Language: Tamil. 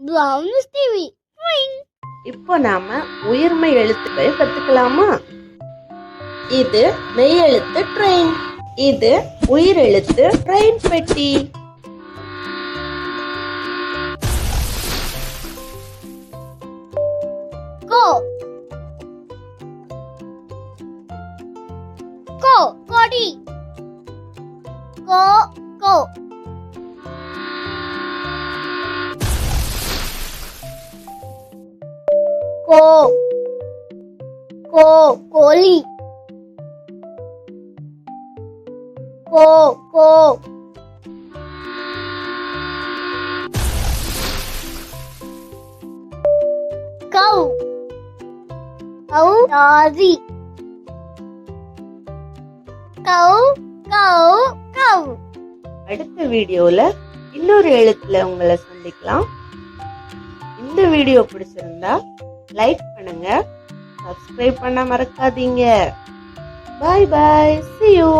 Brownies TV. இப்போ நாம உயிர்மெய் எழுத்துக்கள் கத்துக்கலாமா? இது மெய் எழுத்து ட்ரெயின். இது உயிர் எழுத்து ட்ரெயின் பெட்டி. Go. Go. Body. Go. Go. Go. Go. Goli. Go. Go. Cow. Cow. Doggy. Cow. Cow. Cow. அடுத்த வீடியோல இன்னொரு எழுத்துல உங்களை சந்திக்கலாம். இந்த வீடியோ பிடிச்சிருந்தா லைக் பண்ணுங்க, சப்ஸ்கிரைப் பண்ண மறக்காதீங்க. Bye bye, see you.